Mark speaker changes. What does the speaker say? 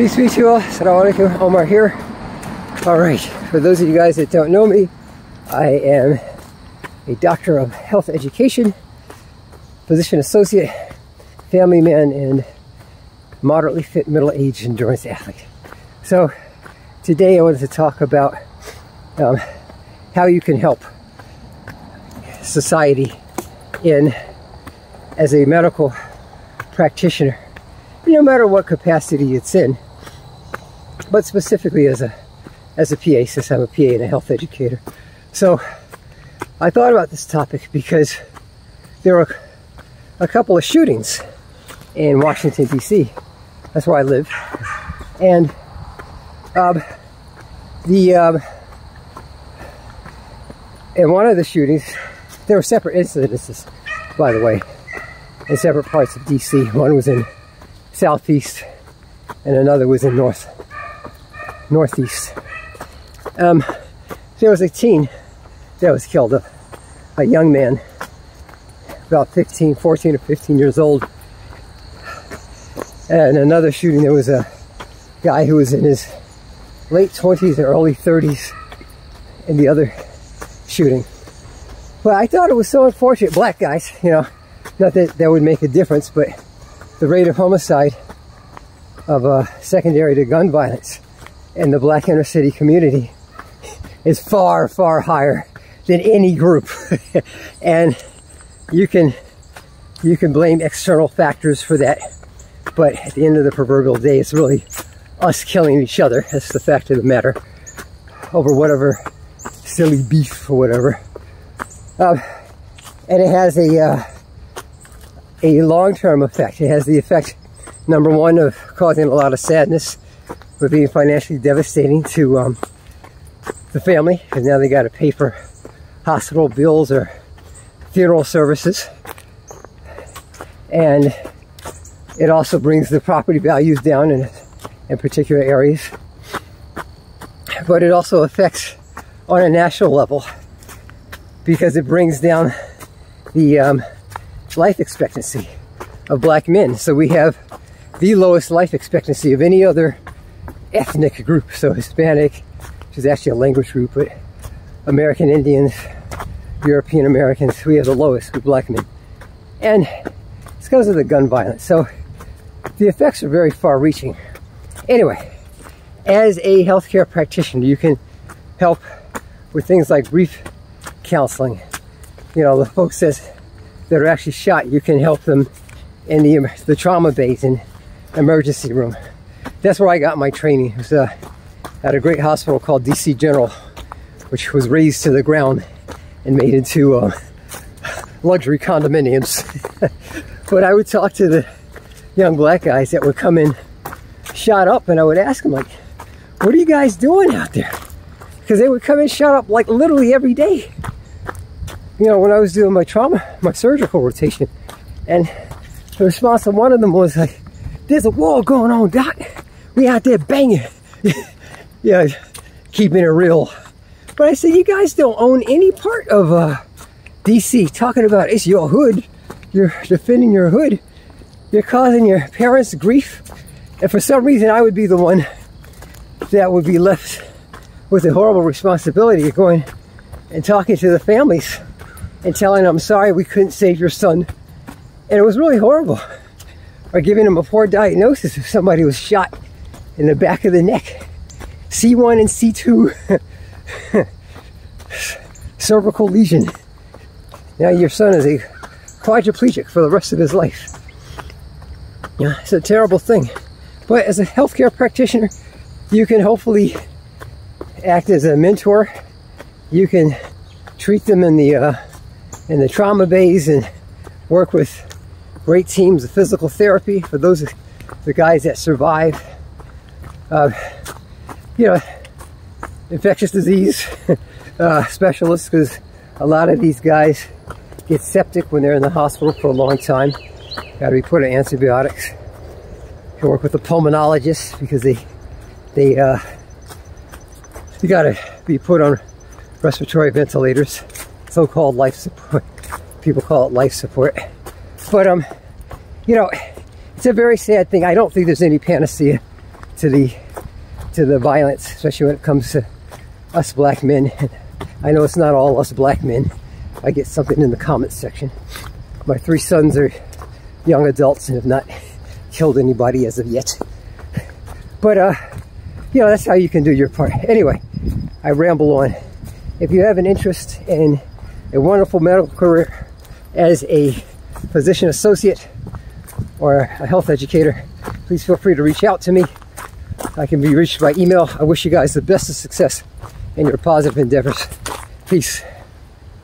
Speaker 1: Peace be to you all. Assalamualaikum. Omar here. Alright, for those of you guys that don't know me, I am a doctor of health education, physician associate, family man, and moderately fit middle-aged endurance athlete. So today I wanted to talk about how you can help society as a medical practitioner, no matter what capacity it's in, but specifically as a PA, since I'm a PA and a health educator. So I thought about this topic because there were a couple of shootings in Washington, D.C. That's where I live. And in one of the shootings, there were separate incidences, by the way, in separate parts of D.C. One was in southeast and another was in northeast. There was a teen that was killed, a young man, about 14 or 15 years old. And another shooting, there was a guy who was in his late 20s or early 30s in the other shooting. But I thought it was so unfortunate, black guys, you know, not that that would make a difference, but the rate of homicide of secondary to gun violence in the black inner city community is far, far higher than any group. And you can blame external factors for that, but at the end of the proverbial day, it's really us killing each other. That's the fact of the matter, over whatever silly beef or whatever. And it has a long-term effect. It has the effect, number one, of causing a lot of sadness, but being financially devastating to the family, because now they got to pay for hospital bills or funeral services. And it also brings the property values down in particular areas. But it also affects on a national level, because it brings down the life expectancy of black men. So we have the lowest life expectancy of any other ethnic group. So Hispanic, which is actually a language group, but American Indians, European Americans, we have the lowest with black men. And it's because of the gun violence. So the effects are very far-reaching. Anyway, as a healthcare practitioner, you can help with things like grief counseling. You know, the folks that are actually shot, you can help them in the trauma bays and emergency room. That's where I got my training. It was at a great hospital called DC General, which was razed to the ground and made into luxury condominiums. But I would talk to the young black guys that would come in shot up, and I would ask them, like, what are you guys doing out there? Because they would come in shot up like literally every day. You know, when I was doing my surgical rotation, and the response of one of them was like, there's a war going on, doc. We out there banging. Yeah, keeping it real. But I said, you guys don't own any part of DC. Talking about it's your hood. You're defending your hood. You're causing your parents grief. And for some reason, I would be the one that would be left with the horrible responsibility of going and talking to the families and telling them, I'm sorry, we couldn't save your son. And it was really horrible. Or giving them a poor diagnosis if somebody was shot in the back of the neck. C1 and C2 cervical lesion. Now your son is a quadriplegic for the rest of his life. Yeah, it's a terrible thing. But as a healthcare practitioner, you can hopefully act as a mentor. You can treat them in the trauma bays and work with great teams of physical therapy for those the guys that survive. You know, infectious disease specialists, because a lot of these guys get septic when they're in the hospital for a long time. Got to be put on antibiotics. You work with a pulmonologist because they got to be put on respiratory ventilators, so-called life support. People call it life support. But you know, it's a very sad thing. I don't think there's any panacea to the violence, especially when it comes to us black men. And I know it's not all us black men. I get something in the comments section. My 3 sons are young adults and have not killed anybody as of yet. But, you know, that's how you can do your part. Anyway, I ramble on. If you have an interest in a wonderful medical career as a physician associate or a health educator, please feel free to reach out to me. I can be reached by email. I wish you guys the best of success in your positive endeavors. Peace.